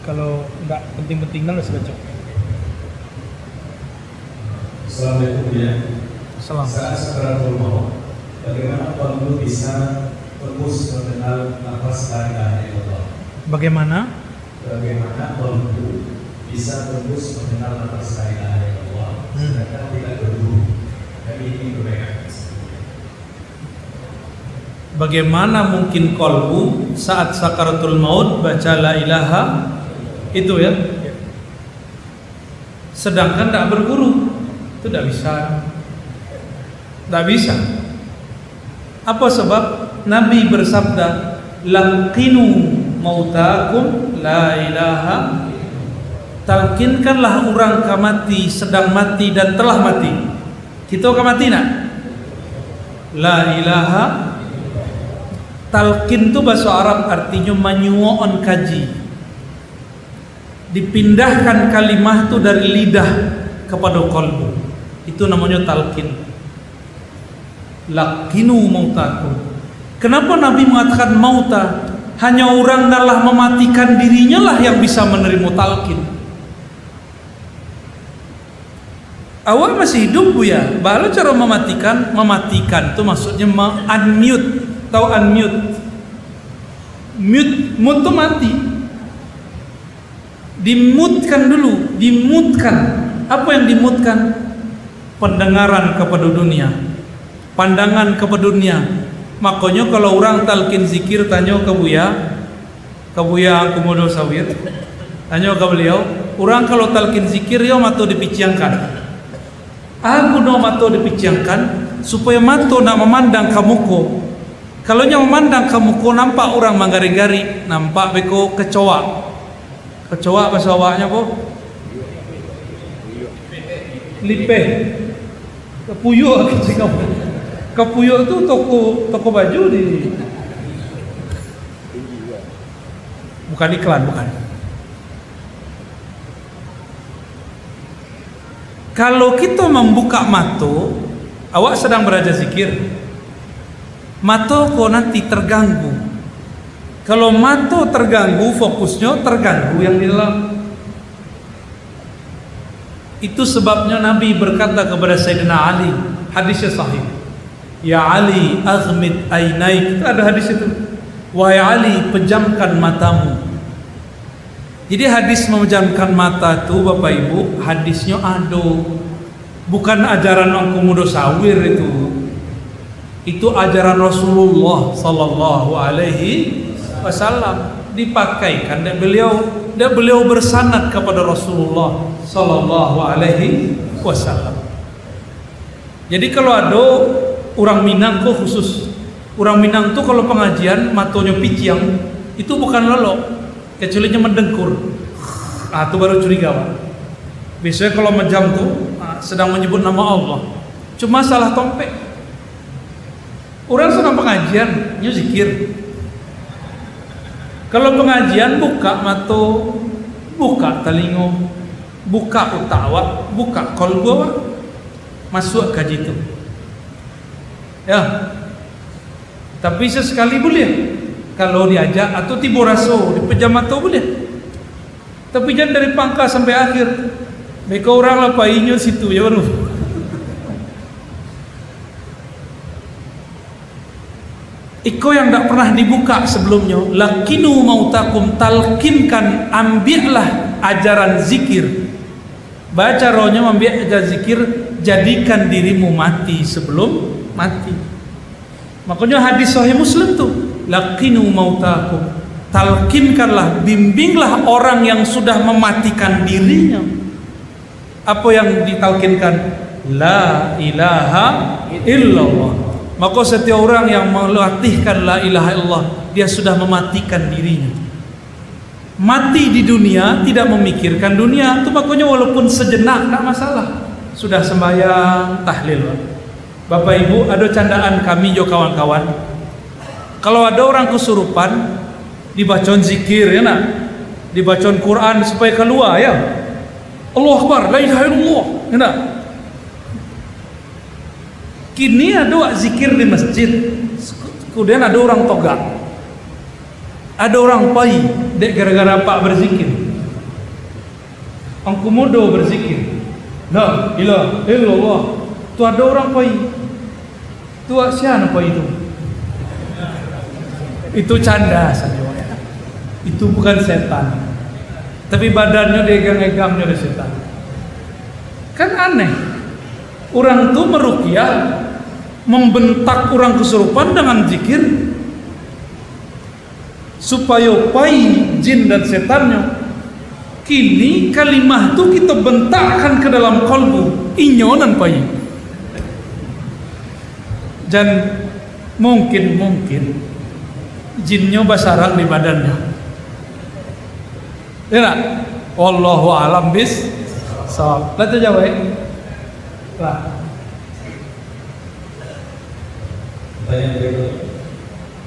Kalau nggak penting-penting udah baca. Assalamualaikum ya. Salam. Saat sakaratul maut, bagaimana qalbu bisa terus mengenal nafas la ilaha illallah? Bagaimana Qalbu bisa terus mengenal nafas la ilaha illallah sedangkan tidak berguru. Dan ini kebaikan. Bagaimana mungkin qalbu saat sakaratul maut baca la ilaha itu ya? Sedangkan tidak berguru, itu tidak bisa. Tidak bisa. Apa sebab? Nabi bersabda, "Laqinu mautakum la ilaha." Talkinkanlah orang mati, sedang mati dan telah mati. Kita mati nak? La ilaha. Talqin itu bahasa Arab artinya menyuon kaji. Dipindahkan kalimah itu dari lidah kepada qalbu. Itu namanya talqin. Laqinu mautakum. Kenapa Nabi mengatakan mauta? Hanya orang dalam mematikan dirinya lah yang bisa menerima talqin. Awak masih hidup bu ya? Baru cara mematikan? Mematikan itu maksudnya unmute. Tahu unmute? Mute itu mati. Dimutkan dulu, dimutkan. Apa yang dimutkan? Pendengaran kepada dunia, pandangan kepada dunia. Makanya kalau orang talqin zikir tanya ke Buya Komodo Sawir, tanya ke beliau, orang kalau talqin zikir ya mato dipiciangkan. Aku no mato dipiciangkan supaya mato nak memandang kamuko. Kalau yang memandang kamuko nampak orang manggari-gari, nampak beko kecoa. Kecoa bahasa awaknya apa? Lipeh. Kepuyuk Kepuyuk itu toko baju di. Bukan iklan, bukan. Kalau kita membuka mata, awak sedang beraja zikir. Mata kau nanti terganggu. Kalau mata terganggu, fokusnya terganggu yang di dalam. Itu sebabnya Nabi berkata kepada Sayyidina Ali, hadisnya sahih. Ya Ali, aghmid ainaik. Itu ada hadis itu. Wahai Ali, pejamkan matamu. Jadi hadis memejamkan mata itu Bapak Ibu, hadisnya ada. Bukan ajaran Angku Mudo Sawir itu. Itu ajaran Rasulullah sallallahu alaihi wasallam, dipakaikan dan beliau bersanad kepada Rasulullah sallallahu alaihi wasallam. Jadi kalau ada orang Minang kok khusus, orang Minang tuh kalau pengajian matonya piciang, itu bukan lolok, kecuali mendengkur. Itu baru curiga Pak. Biasanya kalau menjam tuh sedang menyebut nama Allah, cuma salah tompek. Orang sedang pengajian, dia zikir. Kalau pengajian buka mata, buka telinga, buka utawa, buka kolbu, masuk kaji itu. Ya. Tapi sesekali boleh. Kalau diajak atau tibo raso, dipejam mata boleh. Tapi jangan dari pangkal sampai akhir. Mereka orang lapainya situ ya baru. Iko yang tak pernah dibuka sebelumnya, lakinu mautakum, talkinkan, ambillah ajaran zikir. Baca rohnya ambil ajaran zikir, jadikan dirimu mati sebelum mati. Makanya hadis sahih Muslim tuh, lakinu mautakum, talkinkanlah, bimbinglah orang yang sudah mematikan dirinya. Apa yang ditalkinkan? La ilaha illallah. Maka setiap orang yang melatihkan la ilaha illallah, dia sudah mematikan dirinya. Mati di dunia, tidak memikirkan dunia. Itu makanya walaupun sejenak tak masalah. Sudah sembahyang tahlil. Bapak Ibu, ada candaan kami jo kawan-kawan. Kalau ada orang kesurupan, dibacakan zikir ya nak, dibacakan Quran supaya keluar ya. Allahu Akbar, la ilaha illallah. Ya nak. Kini ada zikir di masjid, kemudian ada orang togak, ada orang pai, dek gara-gara pak berzikir. Angku modo berzikir. La ilaha illallah. Tu ada orang pai. Tu siapa pai itu? Itu canda saja. Itu bukan setan. Tapi badannya diegang-egangnya oleh setan. Kan aneh. Orang tuh meruqyah, membentak orang kesurupan dengan zikir supaya pai jin dan setannya. Kini kalimah itu kita bentakkan ke dalam kalbu, inyonan pai. Dan mungkin jinnya basarang di badannya. Ya, wallahu alam bis sawab. Lah jawab. Lah. Pertanyaan berikut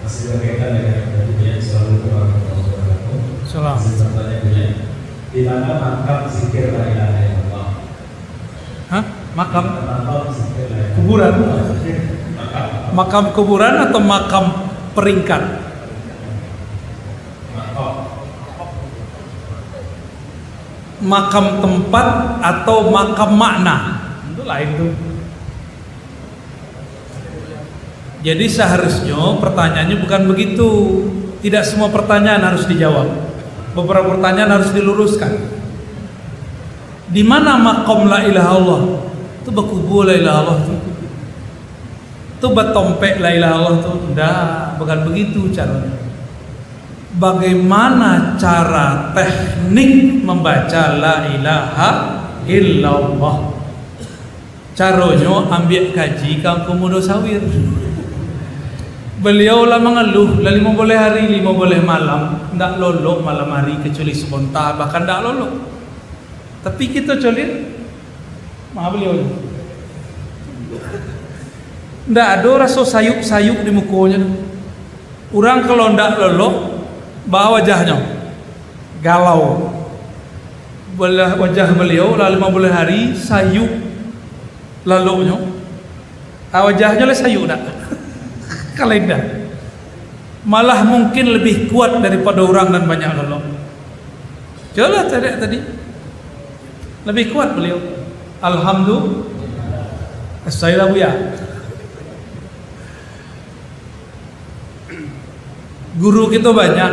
masih berkaitan dengan kemudian selalu warahmatullahi wabarakatuh. Salam. Masih pertanyaannya, di mana makam zikir la ilaha illallah? Hah? Makam zikir la ilaha kuburan? Makam. Makam kuburan atau makam peringkat? Makam tempat atau makam makna? Itu lain tuh. Jadi seharusnya pertanyaannya bukan begitu. Tidak semua pertanyaan harus dijawab. Beberapa pertanyaan harus diluruskan. Di mana makom la ilaha Allah? Itu bakubur la ilaha Allah tuh. Itu batompek la ilaha Allah tuh. Enggak, bukan begitu caranya. Bagaimana cara teknik membaca la ilaha illallah? Caranya ambil kaji kang komodo sawir. Beliau lah mengeluh, lah 5 boleh hari, 5 boleh malam, ndak lolok malam hari kecuali sebentar, bahkan ndak lolok. Tapi kita colit, maaf beliau. Ndak ada rasa sayuk-sayuk di mukanya. Orang kalau ndak lolok, bawa wajahnya galau. Wajah beliau lah 5 boleh hari sayuk laloknya. Wajahnya lah sayuk ndak. Kalenda malah mungkin lebih kuat daripada orang dan banyak lolok. Coba tadi lebih kuat beliau. Alhamdulillah. Saya ya. Guru kita banyak.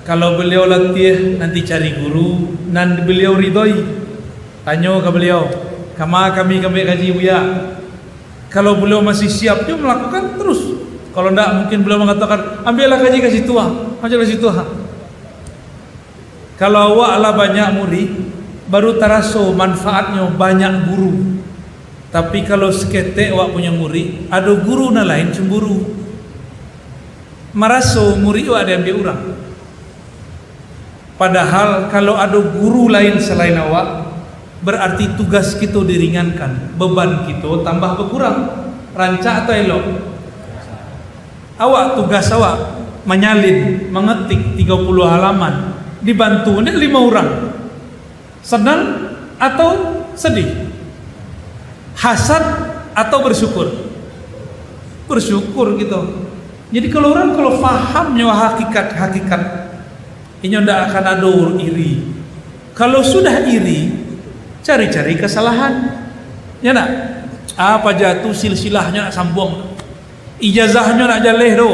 Kalau beliau latih nanti cari guru, nanti beliau ridhoi. Tanya ke beliau, kami kaji buya. Kalau beliau masih siap, dia melakukan terus. Kalau tidak, mungkin beliau mengatakan, ambillah kaji kasih tua, ambillah kasih tua. Kalau awak lah banyak murid, baru teraso manfaatnya banyak guru. Tapi kalau seketek awak punya murid, ada guru na lain cemburu. Maraso murid awak ada ambil orang. Padahal kalau ada guru lain selain awak, berarti tugas kita diringankan, beban kita tambah berkurang. Rancak atau elok? Awak tugas awak menyalin, mengetik 30 halaman, dibantu oleh 5 orang. Senang atau sedih? Hasad atau bersyukur? Bersyukur gitu. Jadi kalau orang kalau fahamnya hakikat, ini tidak akan ada iri. Kalau sudah iri, cari-cari kesalahan. Ya nak? Apa jatuh silsilahnya nak sambung, ijazahnya nak jaleh do.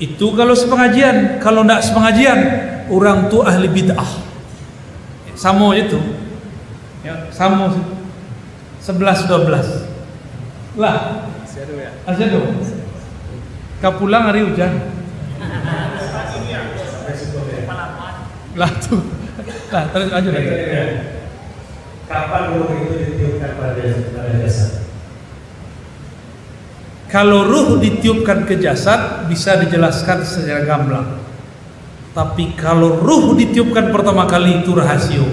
Itu kalau sepengajian. Kalau nak sepengajian, orang tu ahli bid'ah. Sama itu. Ya, sama 11-12. Lah. Asyadu. Kau pulang hari hujan. Lah tuh. Lah terus aja lagi. Kapan ruh itu ditiupkan pada jasad? Kalau ruh ditiupkan ke jasad bisa dijelaskan secara gamblang. Tapi kalau ruh ditiupkan pertama kali itu rahasia.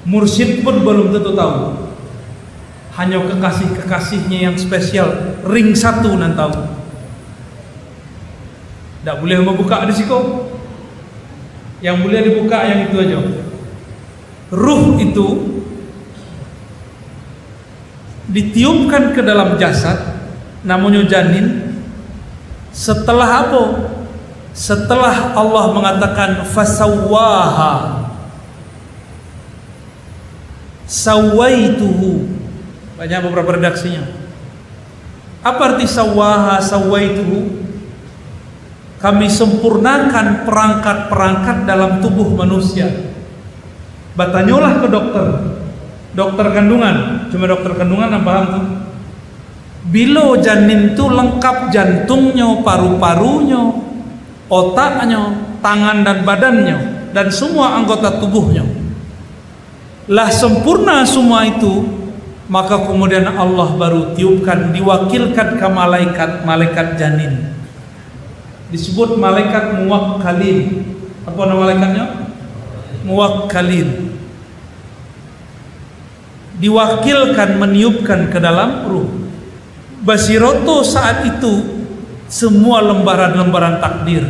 Mursyid pun belum tentu tahu. Hanya kekasih-kekasihnya yang spesial, ring 1 nan tahu. Tak boleh membuka di situ. Yang boleh dibuka yang itu aja. Ruh itu ditiupkan ke dalam jasad, namanya janin. Setelah apa? setelah Allah mengatakan fasawwaha, sawaituhu, banyak beberapa redaksinya. Apa arti sawaha, sawaituhu? Kami sempurnakan perangkat-perangkat dalam tubuh manusia. Batanyolah ke dokter kandungan, cuma dokter kandungan yang paham tuh. Bila janin itu lengkap jantungnya, paru-parunya, otaknya, tangan dan badannya, dan semua anggota tubuhnya. Lah sempurna semua itu, maka kemudian Allah baru tiupkan, diwakilkan ke malaikat janin. Disebut malaikat muwakkalin. Apa nama malaikatnya? Muwakkalin. Diwakilkan meniupkan ke dalam ruh. Basiroto saat itu semua lembaran-lembaran takdir.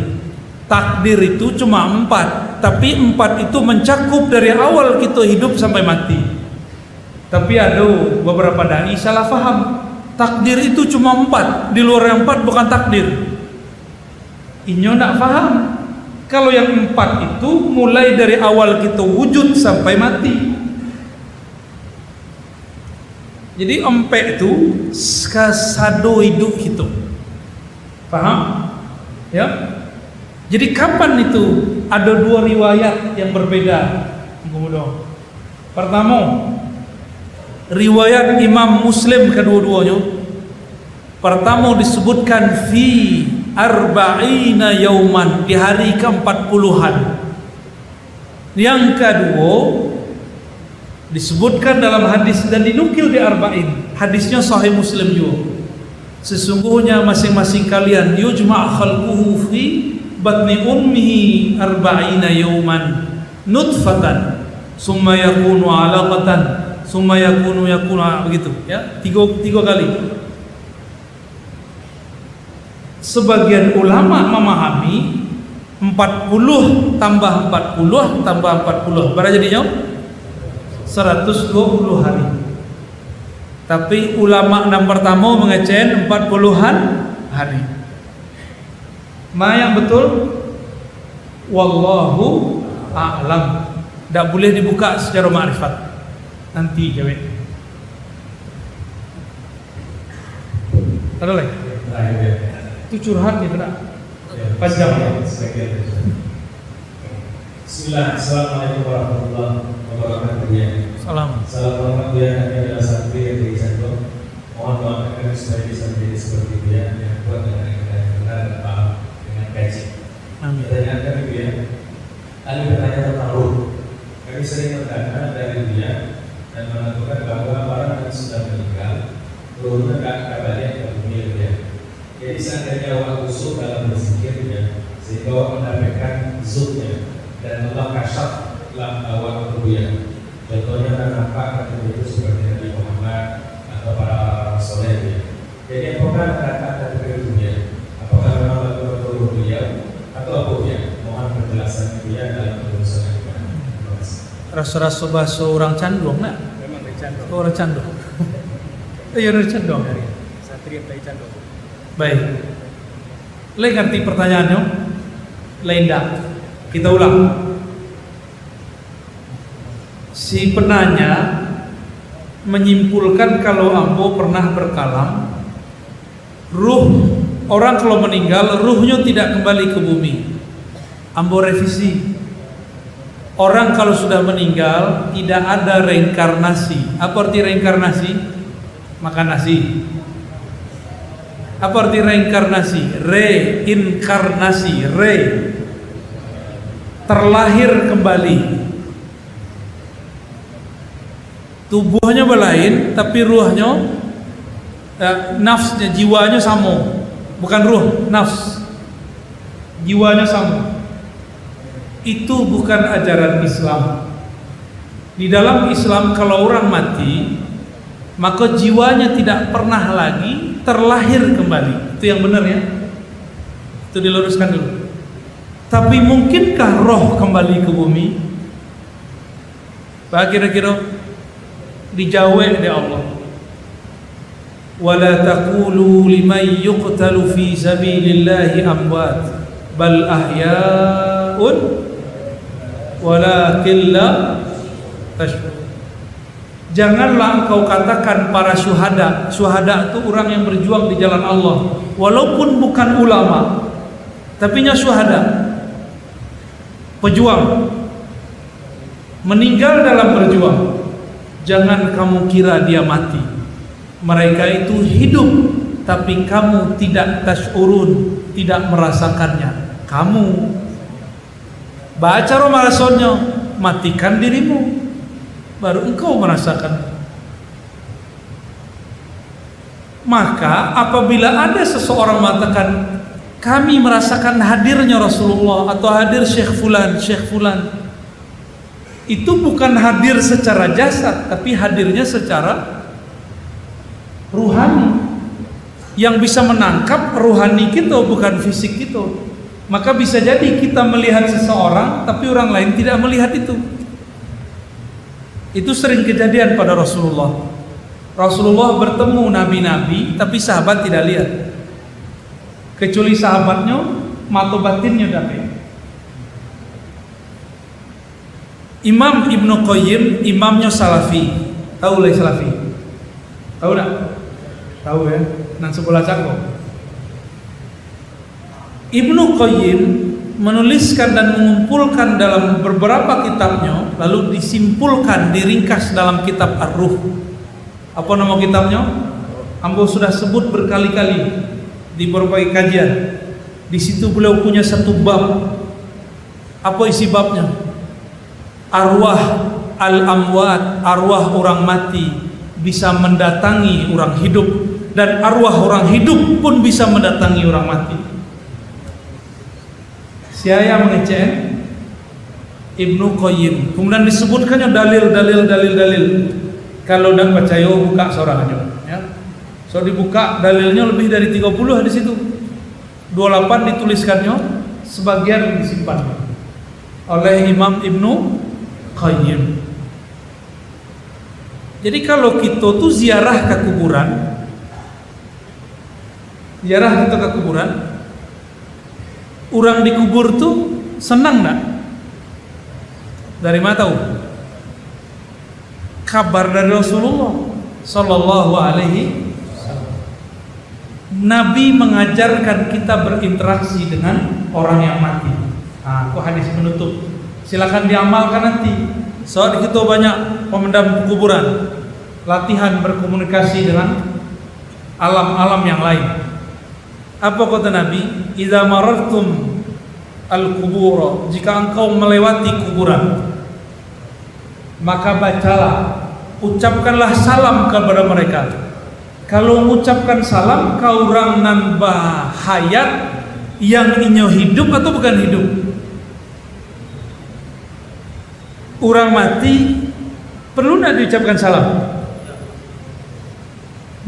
Takdir itu cuma 4, tapi 4 itu mencakup dari awal kita hidup sampai mati. Tapi ada beberapa dai salah faham. Takdir itu cuma 4, di luar yang 4 bukan takdir. Inyo nak faham. Kalau yang 4 itu mulai dari awal kita wujud sampai mati. Jadi empek itu kasado hidup kita. Paham? Ya. Jadi kapan itu ada 2 riwayat yang berbeda? Pertama, riwayat Imam Muslim kedua-duanya. Pertama disebutkan fi arba'ina yauman, di hari ke-40-an. Yang kedua disebutkan dalam hadis dan dinukil di arba'in. Hadisnya sahih Muslim juga. Sesungguhnya masing-masing kalian yujma' khalquhu fi batni ummihi arba'ina yauman nutfatan summa yakunu 'alaqatan summa yakunu begitu ya, tiga kali. Sebagian ulama memahami 40 tambah 40 tambah 40 berapa jadinya? 120 hari. Tapi ulama yang pertama mengecen 40-an hari. Yang betul wallahu a'lam. Tak boleh dibuka secara ma'rifat. Nanti jawab. Ada lagi? Itu curhat gitu nak. Panjang ya. Bismillah. Assalamualaikum warahmatullahi wabarakatuh. Salam. Salam dia adalah santri yang dari Sando. Mohon doakan kami supaya bisa menjadi seperti dia yang kuat dengan yang benar dan paham dengan kaji. Amin. Pertanyaan kami dia, kami bertanya tentang ruh. Kami sering mendengar dari dia dan menentukan bahwa orang yang sudah meninggal, ruhnya tidak kembali ke dunia dia. Jadi seandainya Allah usul dalam berzikirnya, sehingga Allah mendapatkan zutnya dan Allah kasyaf dalam awal ruhnya. Contohnya kan nampak itu seperti Nabi Muhammad atau para orang soleh ya. Jadi apakah kata ruhnya? Apakah memang betul-betul ruhnya atau apa ya? Mohon penjelasan dia dalam penulisan kita. Rasa-rasa bahasa orang Candong nak? Memang dari Candong. Oh, orang Candong. Iya dari Candong. Satria dari Candong. Baik. Lain ngerti pertanyaannya? Lain dah. Kita ulang. Si penanya menyimpulkan kalau ambo pernah berkalam, ruh orang kalau meninggal ruhnya tidak kembali ke bumi. Ambo revisi. Orang kalau sudah meninggal tidak ada reinkarnasi. Apa arti reinkarnasi? Makan nasi. Apa arti reinkarnasi? Reinkarnasi, terlahir kembali. Tubuhnya berlain, tapi ruhnya, nafsnya, jiwanya sama. Bukan ruh, nafs. Jiwanya sama. Itu bukan ajaran Islam. Di dalam Islam kalau orang mati, maka jiwanya tidak pernah lagi terlahir kembali. Itu yang benar ya. Itu diluruskan dulu. Tapi mungkinkah roh kembali ke bumi? Kira-kira dijawab oleh Allah. Wala taqulu liman yuqtalu fi sabilillahi amwat bal ahyaun walakin la tashkurun. Janganlah engkau katakan para syuhada. Syuhada itu orang yang berjuang di jalan Allah, walaupun bukan ulama, tapi nya syuhada, pejuang, meninggal dalam berjuang. Jangan kamu kira dia mati. Mereka itu hidup, tapi kamu tidak tashurun, tidak merasakannya. Kamu baca Rasulnya, matikan dirimu, baru engkau merasakan. Maka apabila ada seseorang mengatakan kami merasakan hadirnya Rasulullah atau hadir Syekh Fulan, itu bukan hadir secara jasad, tapi hadirnya secara ruhani, yang bisa menangkap ruhani kita, bukan fisik kita. Maka bisa jadi kita melihat seseorang tapi orang lain tidak melihat itu. Itu sering kejadian pada Rasulullah. Rasulullah bertemu nabi-nabi tapi sahabat tidak lihat, kecuali sahabatnya mata batinnya dapat. Imam Ibnu Qayyim, imamnya Salafi. Tahu lah Salafi? Tahu tak? Tahu ya? Nang sebelah cangkok. Ibnu Qayyim menuliskan dan mengumpulkan dalam beberapa kitabnya, lalu disimpulkan, diringkas dalam kitab Ar-Ruh. Apa nama kitabnya? Ambo sudah sebut berkali-kali di berbagai kajian. Di situ beliau punya satu bab. Apa isi babnya? Arwah al-amwat, arwah orang mati bisa mendatangi orang hidup, dan arwah orang hidup pun bisa mendatangi orang mati. Saya mengecek Ibnu Qayyim. Kemudian disebutkannya dalil. Kalau dah percaya buka sorangannya, ya. So dibuka dalilnya lebih dari 30 di situ. 28 dituliskannya, sebagian disimpan oleh Imam Ibnu Qayyim. Jadi kalau kita tuh ziarah ke kuburan, orang dikubur tuh senang nggak? Dari mana tahu? Kabar dari Rasulullah Sallallahu Alaihi Wasallam. Nabi mengajarkan kita berinteraksi dengan orang yang mati. Nah, kok hadis penutup. Silakan diamalkan nanti. Soal kita banyak pemendam kuburan, latihan berkomunikasi dengan alam-alam yang lain. Apa kata Nabi? Idza marartum al-qubur, jika engkau melewati kuburan, maka bacalah, ucapkanlah salam kepada mereka. Kalau mengucapkan salam, kau orang nambah hayat yang inyo hidup atau bukan hidup? Orang mati perlu nak diucapkan salam?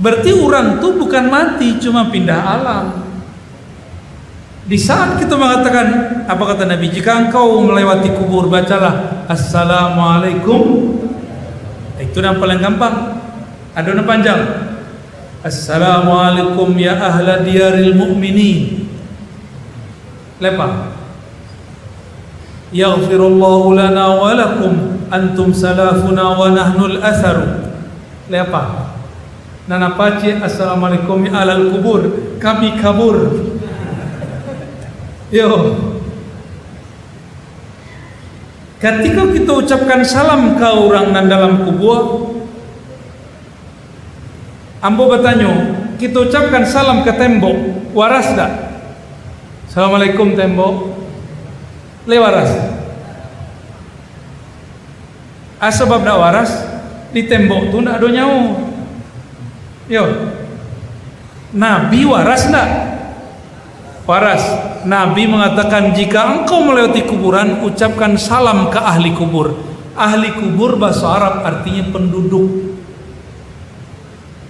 Berarti orang tuh bukan mati, cuma pindah alam. Di saat kita mengatakan, apa kata Nabi? Jika engkau melewati kubur, bacalah Assalamualaikum. Itu yang paling gampang. Ada yang panjang. Assalamualaikum ya ahla diyaril mu'minin. Lepas. Yaghfirullahu lana wa lakum antum salafuna wa nahnul atharu. Lepas. Nana paci assalamualaikum ya alal kubur, kami kabur. Yo. Ketika kita ucapkan salam ke orang nan dalam kubur, ambo bertanya, kita ucapkan salam ke tembok, waras tak? Assalamualaikum tembok. Le waras. Sebab dak waras, di tembok tu ndak ada nyawa. Yo. Nabi waras enggak? Waras. Nabi mengatakan jika engkau melewati kuburan, ucapkan salam ke ahli kubur. Ahli kubur bahasa Arab artinya penduduk.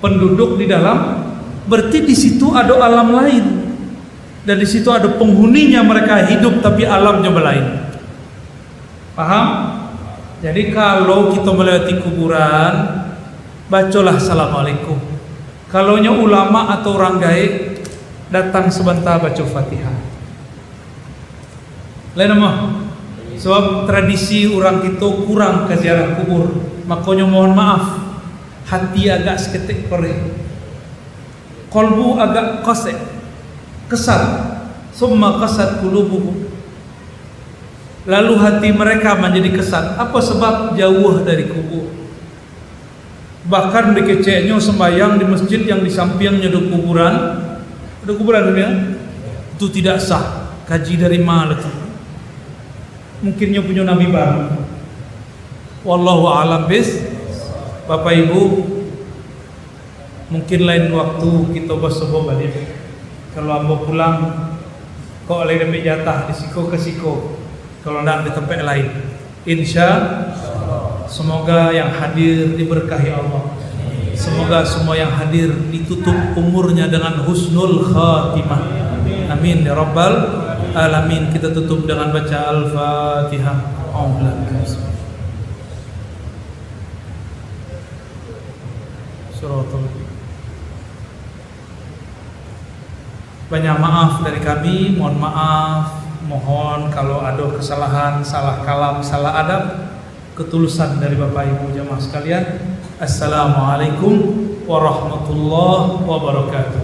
Penduduk di dalam, berarti di situ ada alam lain. Dan di situ ada penghuninya, mereka hidup tapi alamnya lain. Paham? Jadi kalau kita melewati kuburan, bacalah assalamualaikum. Kalaunya ulama atau orang gaib, datang sebentar baca Fatihah. Lain nama. Sebab tradisi orang kita kurang ke ziarah kubur. Makanya mohon maaf, hati agak seketik perih, kolbu agak qasih, kesat, summa qasat qulubuhum. Lalu hati mereka menjadi kesat. Apa sebab? Jauh dari kubur. Bahkan dikeceknya sembahyang di masjid yang di sampingnya ada kuburan. Ada kuburan dunia. Itu tidak sah. Kaji dari mana itu? Mungkinnya punya nabi baru. Wallahu a'lam bis. Bapak Ibu, mungkin lain waktu kita bersobo balik. Kalau ambo pulang, kok lain dapat jatah di siko ke siko. Kalau tidak di tempat lain, insya semoga yang hadir diberkahi Allah. Semoga semua yang hadir ditutup umurnya dengan husnul khatimah. Amin ya rabbal alamin. Kita tutup dengan baca Al-Fatihah. Banyak maaf dari kami, mohon maaf. Mohon kalau ada kesalahan, salah kalam, salah adab, ketulusan dari Bapak Ibu jamaah sekalian. Assalamualaikum warahmatullahi wabarakatuh.